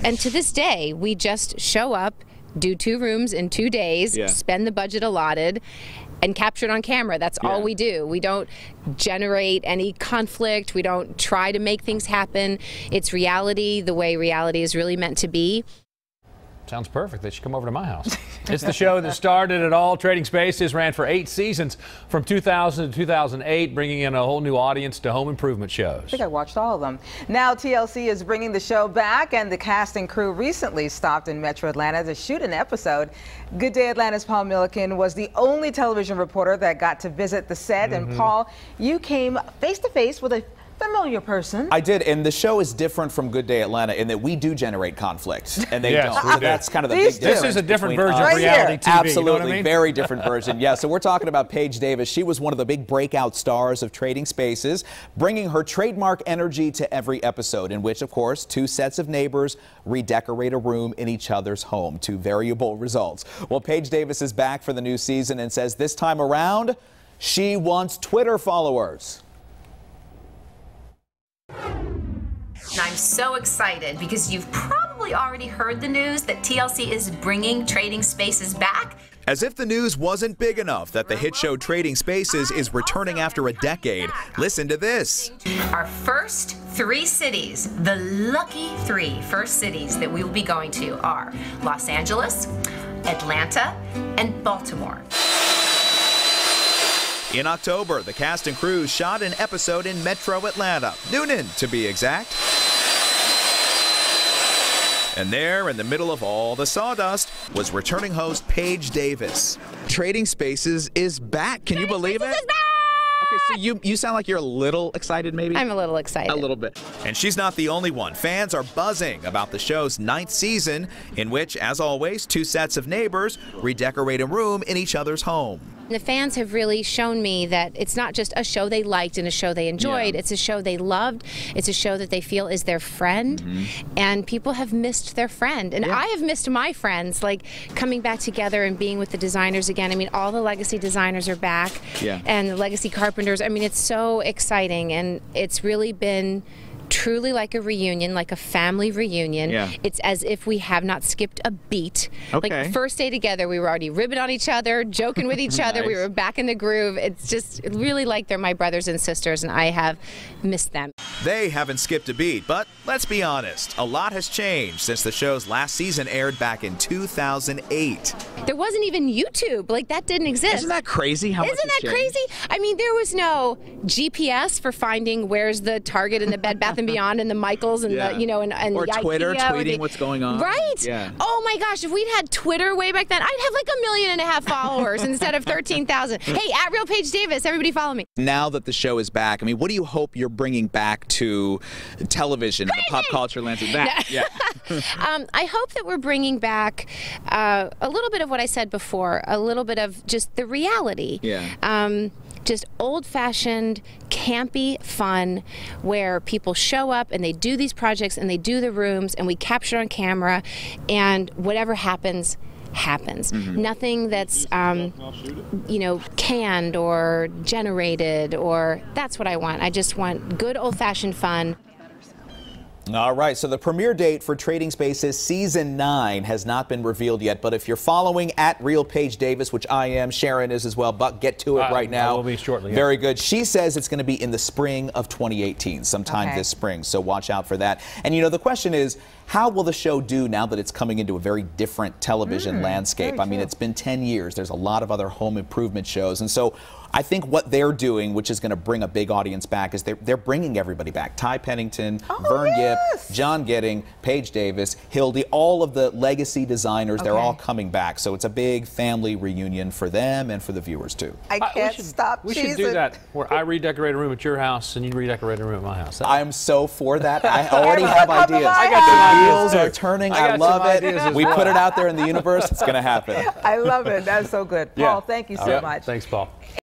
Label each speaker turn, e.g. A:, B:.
A: And to this day, we just show up, do 2 rooms in 2 days, spend the budget allotted, and capture it on camera. That's all we do. We don't generate any conflict. We don't try to make things happen. It's reality the way reality is really meant to be.
B: Sounds perfect. They should come over to my house. It's the show that started it all. Trading Spaces ran for 8 seasons from 2000 to 2008, bringing in a whole new audience to home improvement shows.
C: I think I watched all of them. Now TLC is bringing the show back, and the cast and crew recently stopped in Metro Atlanta to shoot an episode. Good Day Atlanta's Paul Milliken was the only television reporter that got to visit the set. And Paul, you came face to face with a familiar person.
D: I did, and the show is different from Good Day Atlanta in that we do generate conflict, and they don't. So that's kind of the big difference.
B: This is a different version of reality TV.
D: Absolutely,
B: you know what I mean?
D: Very different version. Yeah, so we're talking about Paige Davis. She was one of the big breakout stars of Trading Spaces, bringing her trademark energy to every episode, in which, of course, 2 sets of neighbors redecorate a room in each other's home. 2 variable results. Well, Paige Davis is back for the new season and says this time around, she wants Twitter followers.
E: And I'm so excited because you've probably already heard the news that TLC is bringing Trading Spaces back.
D: As if the news wasn't big enough that the hit show Trading Spaces is returning after a decade. Listen to this.
E: Our first 3 cities, the lucky 3 first cities that we will be going to are Los Angeles, Atlanta, and Baltimore.
D: In October, the cast and crew shot an episode in Metro Atlanta, Newnan to be exact. And there, in the middle of all the sawdust, was returning host Paige Davis. Trading Spaces is back. Can you believe it? Okay, so you sound like you're a little excited, maybe?
A: I'm a little excited.
D: A little bit. And she's not the only one. Fans are buzzing about the show's 9th season, in which, as always, 2 sets of neighbors redecorate a room in each other's home.
A: The fans have really shown me that it's not just a show they liked and a show they enjoyed. It's a show they loved. It's a show that they feel is their friend. And people have missed their friend. And I have missed my friends, like coming back together and being with the designers again. I mean, all the legacy designers are back. And the legacy carpenters. I mean, it's so exciting. And it's really been truly like a reunion, like a family reunion. It's as if we have not skipped a beat. Like first day together, we were already ribbing on each other, joking with each other. We were back in the groove. It's just really like they're my brothers and sisters, and I have missed them.
D: They haven't skipped a beat, but let's be honest, a lot has changed since the show's last season aired back in 2008.
A: There wasn't even YouTube. Like, that didn't exist.
D: Isn't that crazy how much has changed?
A: Isn't that crazy? I mean, there was no GPS for finding where's the Target and the Bed Bath & Beyond and the Michaels and the, you know, and
D: or
A: the
D: Twitter
A: IKEA
D: tweeting what's going on.
A: Right? Oh my gosh, if we'd had Twitter way back then, I'd have like 1.5 million followers instead of 13,000. Hey, at Real Paige Davis, everybody follow me.
D: Now that the show is back, I mean, what do you hope you're bringing back to television, the pop culture landscape?
A: I hope that we're bringing back a little bit of what I said before, a little bit of just the reality. Just old-fashioned, campy fun where people show up and they do these projects and they do the rooms and we capture on camera, and whatever happens, happens. Nothing that's, you know, canned or generated, or that's what I want. I just want good old-fashioned fun.
D: All right, so the premiere date for Trading Spaces Season 9 has not been revealed yet, but if you're following at Real Paige Davis, which I am, Sharon is as well, but get to it right now.
B: Will be shortly.
D: Very good. She says it's going to be in the spring of 2018, sometime this spring, so watch out for that. And you know, the question is, how will the show do now that it's coming into a very different television landscape? I mean, it's been 10 years. There's a lot of other home improvement shows, and so I think what they're doing, which is going to bring a big audience back, is they're bringing everybody back. Ty Pennington, Vern Yip, John Getting, Paige Davis, Hildy, all of the legacy designers, they're all coming back. So it's a big family reunion for them and for the viewers, too.
C: I can't stop
B: We should do that, where I redecorate a room at your house and you redecorate a room at my house.
D: I'm so for that. I already have ideas.
B: I got some
D: Wheels are turning. I love it. We put it out there in the universe. It's going to happen.
C: I love it. That's so good. Paul, thank you so much.
B: Thanks, Paul.